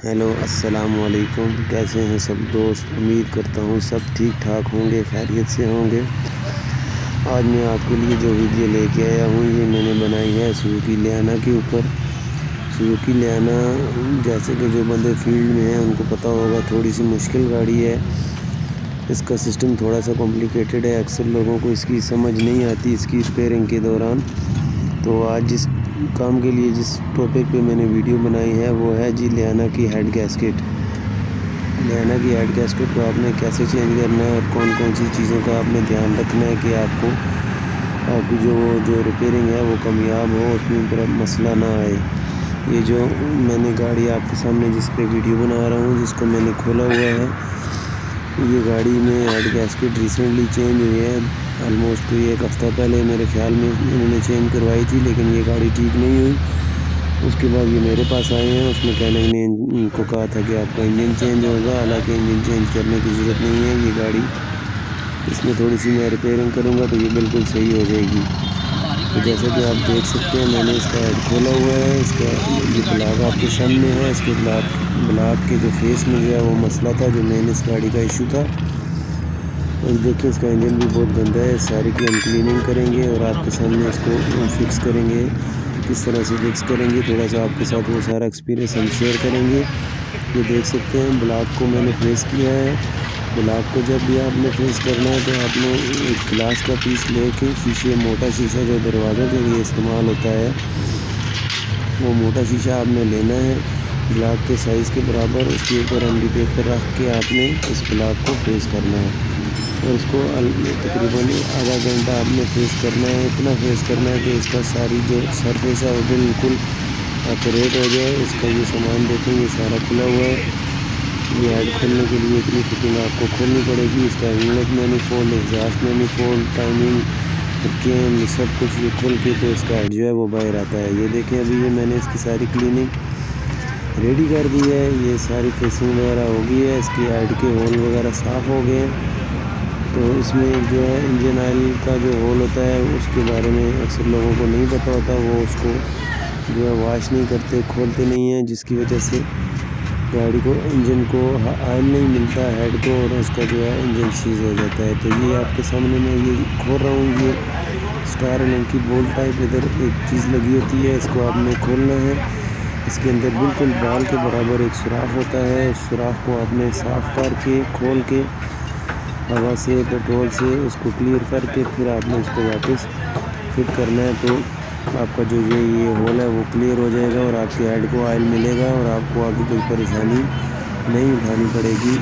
Hello अस्सलाम वालेकुम। कैसे हैं सब दोस्त? उम्मीद करता हूँ सब ठीक ठाक होंगे, खैरियत से होंगे। आज मैं आपके लिए जो वीडियो लेके आया हूँ ये मैंने बनाई है सुजुकी लियाना के ऊपर। सुजुकी लियाना जैसे कि जो बंदे फील्ड में हैं उनको पता होगा, थोड़ी सी मुश्किल गाड़ी है। इसका सिस्टम थोड़ा सा कॉम्प्लिकेटेड है, अक्सर लोगों को इसकी समझ नहीं आती इसकी रिपेयरिंग के दौरान। तो आज जिस काम के लिए जिस टॉपिक पे मैंने वीडियो बनाई है वो है जी लियाना की हेड गैस्केट। लियाना की हेड गैस्केट को आपने कैसे चेंज करना है और कौन कौन सी चीज़ों का आपने ध्यान रखना है कि आपकी जो रिपेयरिंग है वो कामयाब हो, उसमें पूरा मसला ना आए। ये जो मैंने गाड़ी आपके सामने जिस पे वीडियो बना रहा हूँ, जिसको मैंने खोला हुआ है, ये गाड़ी में हेड गैस्केट रिसेंटली चेंज हुई है। ऑलमोस्ट कोई एक हफ़्ता पहले मेरे ख्याल में इन्होंने चेंज करवाई थी, लेकिन ये गाड़ी ठीक नहीं हुई। उसके बाद ये मेरे पास आए हैं। उस मैकेनिक ने इनको कहा था कि आपका इंजन चेंज होगा, हालांकि इंजन चेंज करने की ज़रूरत नहीं है। ये गाड़ी इसमें थोड़ी सी मैं रिपेयरिंग करूँगा तो ये बिल्कुल सही हो जाएगी। तो जैसा कि आप देख सकते हैं मैंने इसका हेड खोला हुआ है। इसका ये ब्लॉक आपके सामने है। इसके ब्लॉक के जो फेस में जो है वो मसला था, जो मेन इस गाड़ी का इशू था। और देखिए इसका इंजन भी बहुत गंदा है। सारी की हम क्लीनिंग करेंगे और आपके सामने इसको फिक्स करेंगे। किस तरह से फिक्स करेंगे, थोड़ा सा आपके साथ वो सारा एक्सपीरियंस हम शेयर करेंगे। ये देख सकते हैं ब्लॉक को मैंने फेस किया है। ब्लॉक को जब भी आपने फेस करना है तो आपने एक गिलास का पीस लेके, शीशे मोटा शीशा जो दरवाज़ों के लिए इस्तेमाल होता है, वो मोटा शीशा आपने लेना है ब्लॉक के साइज़ के बराबर। उसके ऊपर एमडी पेपर रख के आपने इस ब्लॉक को फेस करना है और इसको तकरीबन आधा घंटा आपने फेस करना है। इतना फेस करना है कि इसका सारी जो सरफेस है वो बिल्कुल एक्यूरेट हो जाए। इसका ये सामान देखें, ये सारा खुला हुआ है। ये हेड खोलने के लिए इतनी फिटिंग आपको खोलनी पड़ेगी। इसका inlet manifold, exhaust manifold, timing, cam, सब कुछ ये खोल के तो इसका हेड जो है वो बाहर आता है। ये देखें अभी ये मैंने इसकी सारी क्लीनिंग रेडी कर दी है। ये सारी फेसिंग वगैरह हो गई है, इसकी हेड के होल वगैरह साफ़ हो गए हैं। तो इसमें जो है इंजन ऑयल का जो होल होता है उसके बारे में अक्सर लोगों को नहीं पता होता, वो उसको जो है वॉश नहीं करते, खोलते नहीं हैं, जिसकी वजह से गाड़ी को इंजन को ऑयल नहीं मिलता हेड को और उसका जो है इंजन सीज हो जाता है। तो ये आपके सामने मैं ये खोल रहा हूँ। ये स्टार लिंक की बोल्ट टाइप इधर एक चीज़ लगी होती है, इसको आपने खोलना है। इसके अंदर बिल्कुल बाल के बराबर एक सुराख होता है। उस सुराख को आपने साफ़ करके खोल के हवा से, पेट्रोल से उसको क्लियर करके फिर आपने उसको वापस फिट करना है। तो आपका जो ये होल है वो क्लियर हो जाएगा और आपके हेड को ऑयल मिलेगा और आपको आगे कोई परेशानी नहीं उठानी पड़ेगी।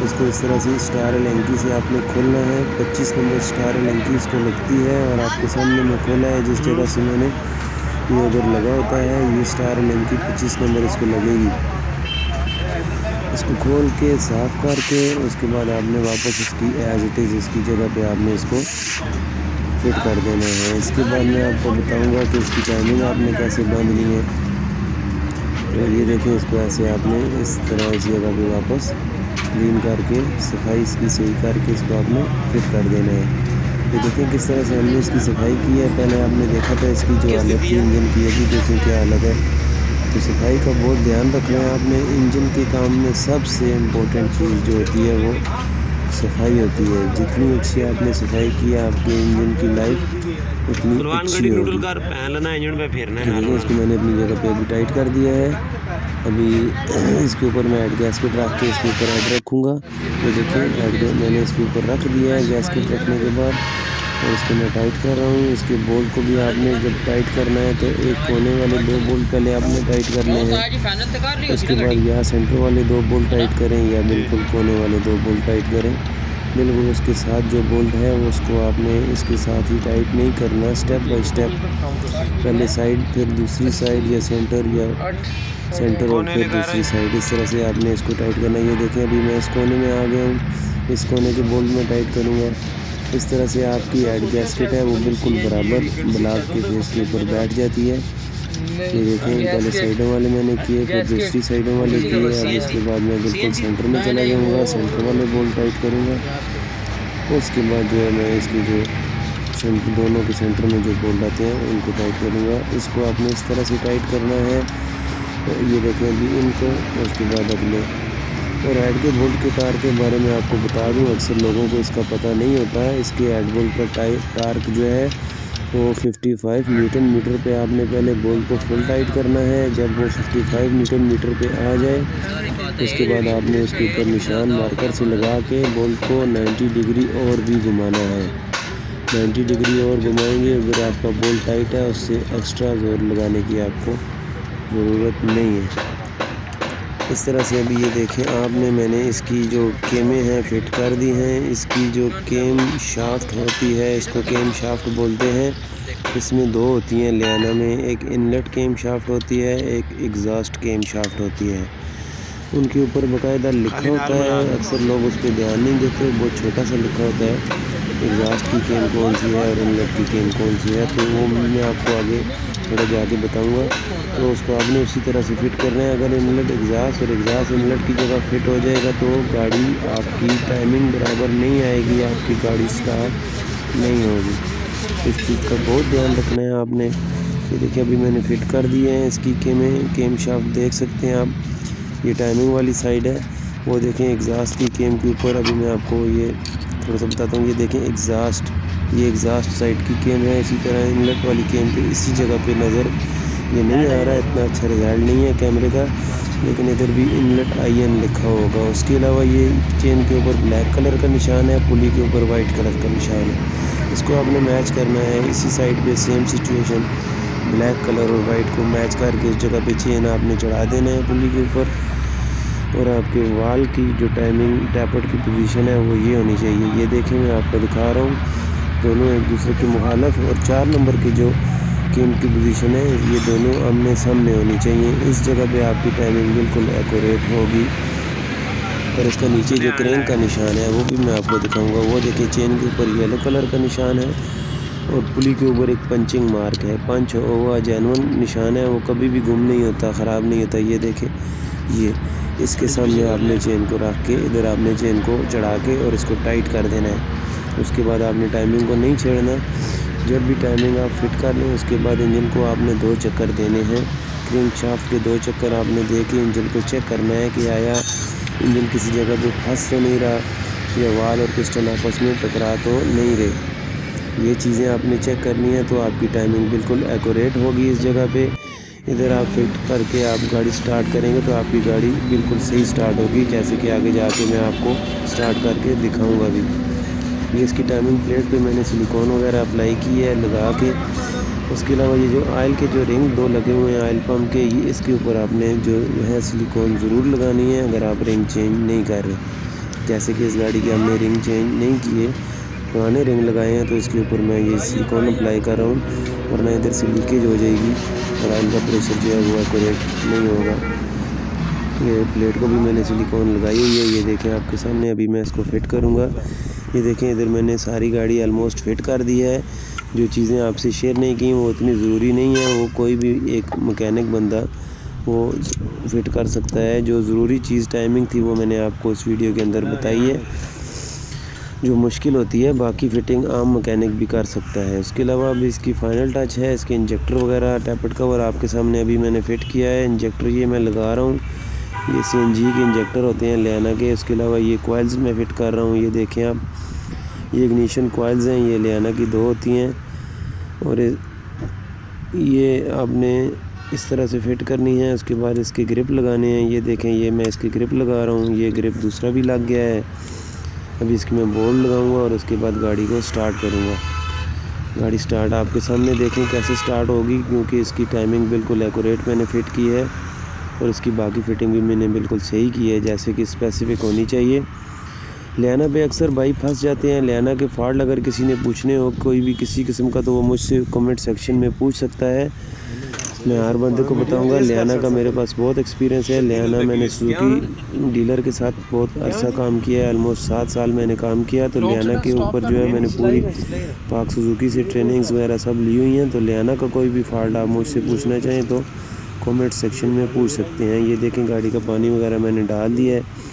इसको इस तरह से स्टार एलेंकी से आपने खोलना है। 25 नंबर स्टार एलेंकी इसको लगती है और आपके सामने में खोला है जिस जगह से मैंने, ये उधर लगा होता है। ये स्टार एलेंकी 25 नंबर इसको लगेगी। इसको खोल के साफ़ करके उसके बाद आपने वापस इसकी एज इट इज़ इसकी जगह पे आपने इसको फिट कर देना है। इसके बाद मैं आपको बताऊंगा कि इसकी टाइमिंग आपने कैसे बांधनी है। तो ये देखें, इसको ऐसे आपने इस तरह इस जगह पे वापस क्लीन करके सफाई इसकी सही करके इसको आपने फिट कर देना है। ये देखें किस तरह से हमने इसकी सफाई की है। पहले आपने देखा था इसकी जो हालत थी इंजन की, अभी देखें क्या हालत है। तो सफाई का बहुत ध्यान रखना है आपने। इंजन के काम में सबसे इम्पोर्टेंट चीज़ जो होती है वो सफाई होती है। जितनी अच्छी आपने सफाई की है आपके इंजन की लाइफ उतनी अच्छी होगी। ये देखिए इसको मैंने अपनी जगह पे अभी टाइट कर दिया है। अभी इसके ऊपर मैं हेड गैस्केट रख के इसके ऊपर हेड रखूँगा। ये देखिए मैंने इसके ऊपर रख दिया है गैस्केट रखने के बाद, और इसको मैं टाइट कर रहा हूँ। इसके बोल्ट को भी आपने जब टाइट करना है तो एक कोने वाले 2 बोल्ट पहले आपने टाइट करने हैं। उसके बाद या सेंटर वाले 2 बोल्ट टाइट करें या बिल्कुल कोने वाले 2 बोल्ट टाइट करें। बिल्कुल उसके साथ जो बोल्ट है वो उसको आपने इसके साथ ही टाइट नहीं करना, स्टेप बाय स्टेप, पहले साइड फिर दूसरी साइड या सेंटर और फिर दूसरी साइड, इस तरह से आपने इसको टाइट करना है। ये देखें अभी मैं इस कोने में आ गया हूँ, इस कोने के बोल्ट में टाइट करूँगा। इस तरह से आपकी हेड गैस्केट है वो बिल्कुल बराबर ब्लॉक के फेस के ऊपर बैठ जाती है। ये देखें पहले साइडों वाले मैंने किए, फिर दूसरी साइडों वाले किए। अब इसके बाद मैं बिल्कुल सेंटर में चला जाऊँगा, सेंटर वाले बोल्ट टाइट करूँगा। उसके बाद जो है मैं इसकी जो दोनों के सेंटर में जो बोल्ट आते हैं उनको टाइट करूँगा। इसको आपने इस तरह से टाइट करना है ये देखें अभी इनको, उसके बाद अगले। और हेड के बोल्ट के टार्क के बारे में आपको बता दूं, अक्सर लोगों को इसका पता नहीं होता है। इसके हेड बोल्ट का टार्क जो है वो 55 न्यूटन मीटर पे आपने पहले बोल्ट को फुल टाइट करना है। जब वो 55 न्यूटन मीटर पे आ जाए उसके बाद आपने उसके ऊपर निशान मार्कर से लगा के बोल्ट को 90 डिग्री और भी घुमाना है। 90 डिग्री और घुमाएंगे, अगर आपका बोल्ट टाइट है उससे एक्स्ट्रा ज़ोर लगाने की आपको ज़रूरत नहीं है। इस तरह से अभी ये देखें आपने, मैंने इसकी जो केमें हैं फिट कर दी हैं। इसकी जो केम शाफ्ट होती है, इसको केम शाफ्ट बोलते हैं। इसमें दो होती हैं लियाना में, एक इनलेट केम शाफ्ट होती है, एक एग्जॉस्ट केम शाफ्ट होती है। उनके ऊपर बाकायदा लिखा होता है, अक्सर लोग उस पर ध्यान नहीं देते, बहुत छोटा सा लिखा होता है एग्जॉस्ट की केम कौन सी है और इनलेट की केम कौन सी है। तो वो मैं आपको आगे थोड़ा जाके बताऊंगा। तो उसको आपने उसी तरह से फिट करना है। अगर इनलेट एग्जॉस्ट और एग्जॉस्ट इनलेट की जगह फिट हो जाएगा तो गाड़ी आपकी टाइमिंग बराबर नहीं आएगी, आपकी गाड़ी स्टार्ट नहीं होगी। इस चीज़ का बहुत ध्यान रखना है आपने। ये देखिए अभी मैंने फिट कर दिए हैं इसकी केम शाफ्ट, देख सकते हैं आप। ये टाइमिंग वाली साइड है, वो देखें एग्जॉस्ट की केम के ऊपर। अभी मैं आपको ये थोड़ा सा बताता हूँ। ये देखें एग्जॉस्ट, ये एग्जॉस्ट साइड की केम है। इसी तरह इनलेट वाली केम पे इसी जगह पे नज़र ये नहीं आ रहा है, इतना अच्छा रिजल्ट नहीं है कैमरे का, लेकिन इधर भी इनलेट IN लिखा होगा। उसके अलावा ये चेन के ऊपर ब्लैक कलर का निशान है, पुली के ऊपर वाइट कलर का निशान है। इसको आपने मैच करना है। इसी साइड पे सेम सिचुएशन, ब्लैक कलर और वाइट को मैच करके उस जगह पे चेन आपने चढ़ा देना है पुली के ऊपर। और आपके वाल की जो टाइमिंग टैपर्ड की पोजीशन है वो ये होनी चाहिए। ये देखें मैं आपको दिखा रहा हूँ, दोनों एक दूसरे के मुखालफ। और 4 नंबर की जो केम की पोजीशन है ये दोनों आमने सामने होनी चाहिए। इस जगह पे आपकी टाइमिंग बिल्कुल एक्यूरेट होगी। और इसका नीचे जो क्रैंक का निशान है वो भी मैं आपको दिखाऊंगा। वो देखिए चेन के ऊपर येलो कलर का निशान है और पुली के ऊपर एक पंचिंग मार्क है, पंच हुआ जेन्युइन निशान है, वो कभी भी गुम नहीं होता, ख़राब नहीं होता। ये देखें, ये इसके सामने आपने चेन को रख के इधर आपने चेन को चढ़ा के और इसको टाइट कर देना है। उसके बाद आपने टाइमिंग को नहीं छेड़ना। जब भी टाइमिंग आप फिट कर लें उसके बाद इंजन को आपने 2 चक्कर देने हैं। क्रैंक शाफ्ट के 2 चक्कर आपने दे के इंजन को चेक करना है कि आया इंजन किसी जगह पे फंस तो नहीं रहा या वाल और पिस्टन आपस में टकरा तो नहीं रहे। ये चीज़ें आपने चेक करनी है तो आपकी टाइमिंग बिल्कुल एक्यूरेट होगी इस जगह पे। इधर आप फिट करके आप गाड़ी स्टार्ट करेंगे तो आपकी गाड़ी बिल्कुल सही स्टार्ट होगी, जैसे कि आगे जाके मैं आपको स्टार्ट करके दिखाऊंगा भी। ये इसकी टाइमिंग प्लेट पे मैंने सिलिकॉन वगैरह अप्लाई की है लगा के। उसके अलावा ये जो ऑयल के जो रिंग 2 लगे हुए हैं ऑयल पम्प के, ये इसके ऊपर आपने जो है सिलिकॉन ज़रूर लगानी है अगर आप रिंग चेंज नहीं कर रहे। जैसे कि इस गाड़ी के हमने रिंग चेंज नहीं किए, पुराने रिंग लगाए हैं, तो इसके ऊपर मैं ये सिलिकॉन अप्लाई कर रहा हूँ, वरना इधर से लीकेज हो जाएगी और ऑयल का प्रेशर जो है वो एक्यूरेट नहीं होगा। ये प्लेट को भी मैंने सिलिकॉन लगाई हुई है। ये देखें आपके सामने, अभी मैं इसको फिट करूँगा। ये देखें इधर मैंने सारी गाड़ी ऑलमोस्ट फिट कर दी है। जो चीज़ें आपसे शेयर नहीं की वो इतनी ज़रूरी नहीं है, वो कोई भी एक मैकेनिक बंदा वो फिट कर सकता है। जो ज़रूरी चीज़ टाइमिंग थी वो मैंने आपको इस वीडियो के अंदर बताई है। जो मुश्किल होती है बाकी फ़िटिंग आम मैकेनिक भी कर सकता है। उसके अलावा अभी इसकी फ़ाइनल टच है, इसके इंजेक्टर वगैरह टैपर्ड कवर आपके सामने अभी मैंने फ़िट किया है। इंजेक्टर ये मैं लगा रहा हूँ, ये CNG के इंजेक्टर होते हैं लियाना के। उसके अलावा ये कॉइल्स मैं फ़िट कर रहा हूँ। ये देखें आप, ये इग्निशन कॉइल्स हैं, ये लियाना की 2 होती हैं और ये आपने इस तरह से फ़िट करनी है। उसके बाद इसके ग्रिप लगाने हैं। ये देखें, ये मैं इसकी ग्रिप लगा रहा हूँ, ये ग्रिप दूसरा भी लग गया है। अभी इसकी मैं बोल्ट लगाऊंगा और उसके बाद गाड़ी को स्टार्ट करूँगा। गाड़ी स्टार्ट आपके सामने देखें कैसे स्टार्ट होगी, क्योंकि इसकी टाइमिंग बिल्कुल एक्यूरेट मैंने फ़िट की है और इसकी बाकी फ़िटिंग भी मैंने बिल्कुल सही की है जैसे कि स्पेसिफिक होनी चाहिए। लियाना पे अक्सर भाई फंस जाते हैं। लियाना के फॉल्ट अगर किसी ने पूछने हो कोई भी किसी किस्म का, तो वो मुझसे कमेंट सेक्शन में पूछ सकता है, मैं हर बंदे को बताऊंगा। लियाना का मेरे पास बहुत एक्सपीरियंस है। लियाना मैंने सुजुकी डीलर के साथ बहुत अरसा काम किया है, ऑलमोस्ट 7 साल मैंने काम किया। तो लियाना के ऊपर जो है मैंने पूरी पाक सुजुकी से ट्रेनिंग्स वगैरह सब ली हुई हैं। तो लियाना का कोई भी फॉल्ट आप मुझसे पूछना चाहें तो कमेंट सेक्शन में पूछ सकते हैं। ये देखें गाड़ी का पानी वगैरह मैंने डाल दिया है।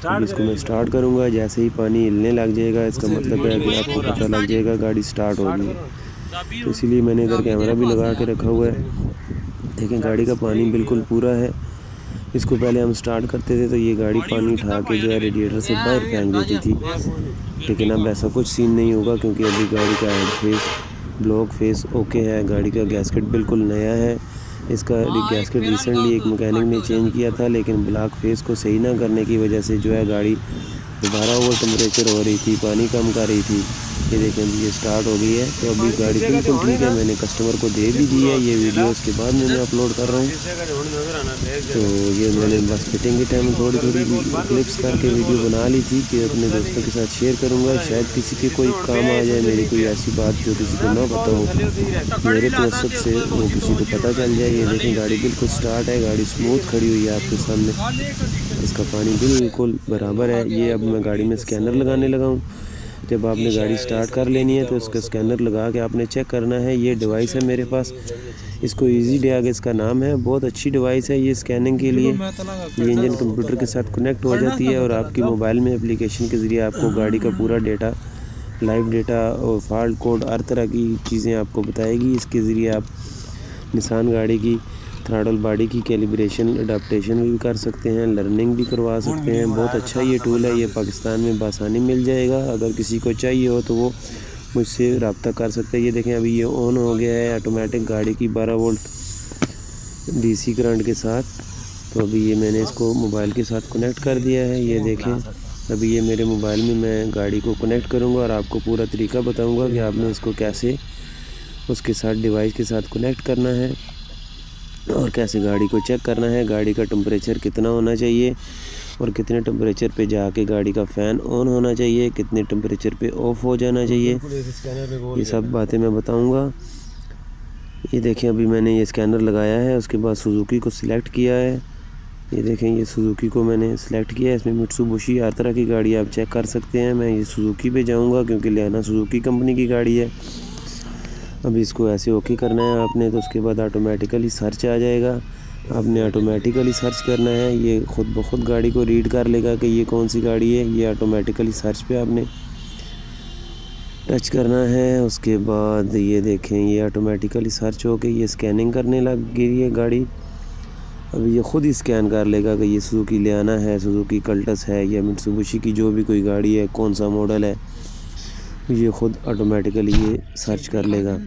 अब इसको मैं स्टार्ट करूँगा। जैसे ही पानी हिलने लग जाएगा इसका मतलब है कि आपको पता लग जाएगा गाड़ी स्टार्ट होगी। तो इसीलिए मैंने इधर कैमरा भी लगा के रखा हुआ है। देखें गाड़ी का पानी बिल्कुल पूरा है इसको पहले हम स्टार्ट करते थे तो ये गाड़ी पानी उठा के जो है रेडिएटर से बाहर फेंक देती थी, लेकिन अब ऐसा कुछ सीन नहीं होगा क्योंकि अभी गाड़ी का head face block face okay है। गाड़ी का गैस्केट बिल्कुल नया है। इसका गैस्केट रिसेंटली एक मैकेनिक ने चेंज किया था, लेकिन ब्लॉक फेस को सही ना करने की वजह से जो है गाड़ी दोबारा ओवर टेम्परेचर हो रही थी, पानी कम कर रही थी। ये देखें अभी ये स्टार्ट हो गई है, तो अभी गाड़ी बिल्कुल ठीक है। मैंने कस्टमर को दे भी दी है ये वीडियो, उसके बाद मैंने अपलोड कर रहा हूँ। तो ये मैंने बस फिटिंग के टाइम थोड़ी क्लिप्स करके वीडियो बना ली थी कि अपने दोस्तों के साथ शेयर करूँगा, शायद किसी के कोई काम आ जाए, मेरी कोई ऐसी बात जो किसी को ना पता हो, मेरे तवसत से वो किसी को पता चल जाए। ये देखें गाड़ी बिल्कुल स्टार्ट है, गाड़ी स्मूथ खड़ी हुई है आपके सामने, इसका पानी बिल्कुल बराबर है। ये अब मैं गाड़ी में स्कैनर लगाने लगा हूँ। जब आपने गाड़ी स्टार्ट कर लेनी है तो उसका स्कैनर लगा के आपने चेक करना है। ये डिवाइस है मेरे पास, इसको इजी डैग इसका नाम है, बहुत अच्छी डिवाइस है ये स्कैनिंग के लिए। ये इंजन कंप्यूटर के साथ कनेक्ट हो जाती है और आपकी मोबाइल में एप्लीकेशन के ज़रिए आपको गाड़ी का पूरा डेटा, लाइव डेटा और फॉल्ट कोड, हर तरह की चीज़ें आपको बताएगी। इसके ज़रिए आप निसान गाड़ी की थ्रॉटल बॉडी की कैलिब्रेशन अडाप्टेशन भी कर सकते हैं, लर्निंग भी करवा सकते हैं। बहुत अच्छा ये टूल है, ये पाकिस्तान में बासानी मिल जाएगा। अगर किसी को चाहिए हो तो वो मुझसे रब्ता कर सकते हैं। ये देखें अभी ये ऑन हो गया है ऑटोमेटिक गाड़ी की 12 वोल्ट डीसी करंट के साथ। तो अभी ये मैंने इसको मोबाइल के साथ कनेक्ट कर दिया है। ये देखें अभी ये मेरे मोबाइल में मैं गाड़ी को कनेक्ट करूँगा और आपको पूरा तरीका बताऊँगा कि आपने इसको कैसे उसके साथ डिवाइस के साथ कनेक्ट करना है और कैसे गाड़ी को चेक करना है, गाड़ी का टेम्परेचर कितना होना चाहिए और कितने टेम्परेचर पे जाके गाड़ी का फ़ैन ऑन होना चाहिए, कितने टेम्परेचर पे ऑफ़ हो जाना चाहिए, ये सब बातें मैं बताऊंगा। ये देखें अभी मैंने ये स्कैनर लगाया है, उसके बाद सुजुकी को सिलेक्ट किया है। ये देखें ये सुजुकी को मैंने सिलेक्ट किया है। इसमें मित्सुबिशी हर तरह की गाड़ी आप चेक कर सकते हैं। मैं ये सुजुकी पे जाऊँगा क्योंकि लियाना सुजुकी कंपनी की गाड़ी है। अभी इसको ऐसे ओके करना है आपने, तो उसके बाद ऑटोमेटिकली सर्च आ जाएगा। आपने ऑटोमेटिकली सर्च करना है, ये ख़ुद ब खुद गाड़ी को रीड कर लेगा कि ये कौन सी गाड़ी है। ये ऑटोमेटिकली सर्च पे आपने टच करना है। उसके बाद ये देखें ये ऑटोमेटिकली सर्च हो के ये स्कैनिंग करने लग गई है गाड़ी। अभी ये ख़ुद ही स्कैन कर लेगा कि ये सुजुकी लियाना है, सुजुकी कल्टस है या मित्सुबिशी की जो भी कोई गाड़ी है, कौन सा मॉडल है, ये ख़ुद ऑटोमेटिकली ये सर्च कर लेगा।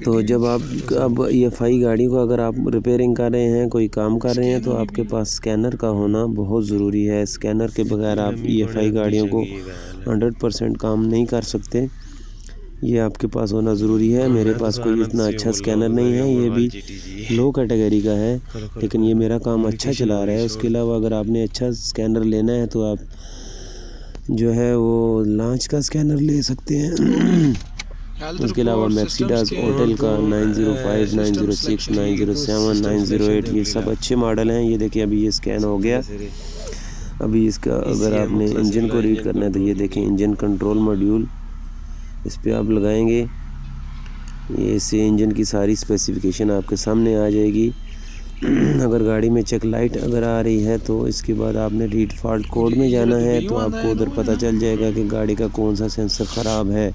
तो जब आप अब EFI गाड़ी को अगर आप रिपेयरिंग कर रहे हैं, कोई काम कर रहे हैं, तो आपके पास स्कैनर का होना बहुत ज़रूरी है। स्कैनर के बगैर आप EFI गाड़ियों को 100% काम नहीं कर सकते, ये आपके पास होना ज़रूरी है। मेरे पास कोई इतना अच्छा स्कैनर नहीं है, ये भी लो कैटेगरी का है, लेकिन ये मेरा काम अच्छा चला रहा है। उसके अलावा अगर आपने अच्छा स्कैनर लेना है तो आप जो है वो लॉन्च का स्कैनर ले सकते हैं। उसके अलावा मैक्सीडास होटल का 905, 906, 907, 908 ये सब अच्छे मॉडल हैं। ये देखिए अभी ये स्कैन हो गया। अभी इसका अगर आपने इंजन को रीड करना है तो ये देखें इंजन कंट्रोल मॉड्यूल, इस पर आप लगाएंगे, ये इससे इंजन की सारी स्पेसिफिकेशन आपके सामने आ जाएगी। अगर गाड़ी में चेक लाइट अगर आ रही है तो इसके बाद आपने रीड फॉल्ट कोड में जाना है, तो आपको उधर पता चल जाएगा कि गाड़ी का कौन सा सेंसर ख़राब है।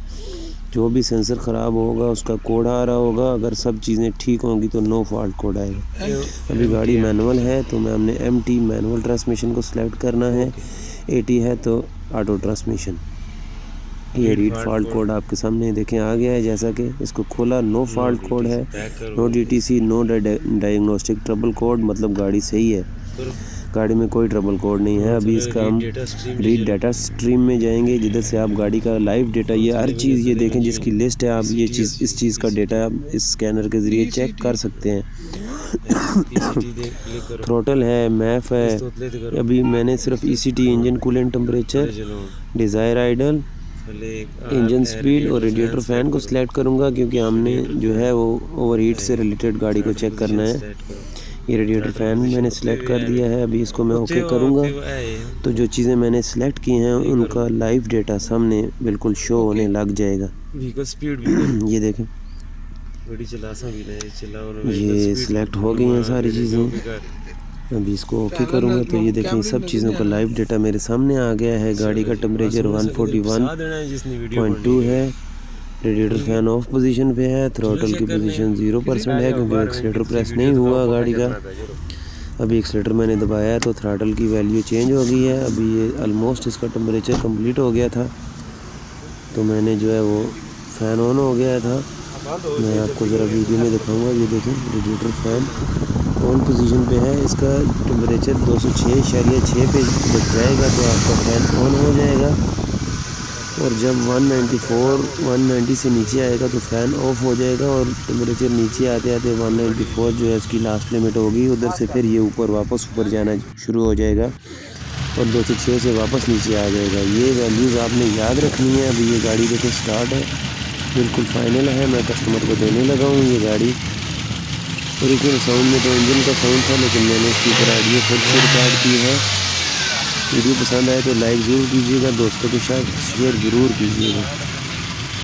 जो भी सेंसर ख़राब होगा उसका कोड आ रहा होगा। अगर सब चीज़ें ठीक होंगी तो नो फॉल्ट कोड आएगा। अभी गाड़ी मैनुअल है तो मैं हमने MT मैनुअल ट्रांसमिशन को सिलेक्ट करना है, AT है तो ऑटो ट्रांसमिशन। ये रीड फॉल्ट कोड आपके सामने देखें आ गया है। जैसा कि इसको खोला, नो फॉल्ट कोड है, no DTC, no diagnostic trouble code, मतलब गाड़ी सही है, गाड़ी में कोई ट्रबल कोड नहीं है। अभी इसका हम रीड डाटा स्ट्रीम में जाएंगे, जिधर से आप गाड़ी का लाइव डेटा, ये हर चीज़ ये देखें जिसकी लिस्ट है, आप ये चीज़ इस चीज़ का डेटा आप इस स्कैनर के ज़रिए चेक कर सकते हैं। थ्रोटल है, मैप है। अभी मैंने सिर्फ ECT engine coolant temperature, desire idle, engine speed और रेडिएटर फ़ैन को सिलेक्ट करूंगा क्योंकि हमने जो है वो ओवरहीट से रिलेटेड गाड़ी को चेक करना है। ये रेडिएटर फ़ैन मैंने सिलेक्ट कर दिया है। अभी इसको मैं ओके करूंगा तो जो चीज़ें मैंने सिलेक्ट की हैं उनका लाइव डेटा सामने बिल्कुल शो होने लग जाएगा। ये देखें ये सिलेक्ट हो गई हैं सारी चीज़ें। अभी इसको ओके करूँगा तो ये देखें सब चीज़ों का लाइव डेटा मेरे सामने आ गया है। गाड़ी का टेम्परेचर 141.2 है, रेडिएटर फ़ैन ऑफ पोजीशन पे है, थ्रोटल की पोजीशन 0% है क्योंकि एक्सीलेटर प्रेस नहीं हुआ गाड़ी का। अभी एक्सीलेटर मैंने दबाया है तो थ्रॉटल की वैल्यू चेंज हो गई है। अभी ये ऑलमोस्ट इसका टेम्परेचर कंप्लीट हो गया था, तो मैंने जो है वो फ़ैन ऑन हो गया था। मैं आपको ज़रा वीडियो में दिखाऊंगा। ये देखें, रेडिएटर फ़ैन ऑन पोजीशन पे है। इसका टेम्परेचर 206.6 पे जब जाएगा तो आपका फ़ैन ऑन हो जाएगा, और जब 190 से नीचे आएगा तो फ़ैन ऑफ हो जाएगा, और टेम्परेचर नीचे आते आते 194 जो है इसकी लास्ट लिमिट होगी। उधर से फिर ये ऊपर जाना शुरू हो जाएगा और 206 से वापस नीचे आ जाएगा। ये वैल्यूज़ आपने याद रखनी है। अभी ये गाड़ी देखो स्टार्ट है, बिल्कुल फाइनल है। मैं कस्टमर को देने लगा हूँ ये गाड़ी। ओरिजिनल साउंड में तो इंजन का साउंड था, लेकिन मैंने इसके ऊपर ऑडियो खुद से रिकॉर्ड की है। वीडियो पसंद आए तो लाइक ज़रूर कीजिएगा, दोस्तों के साथ शेयर ज़रूर कीजिएगा।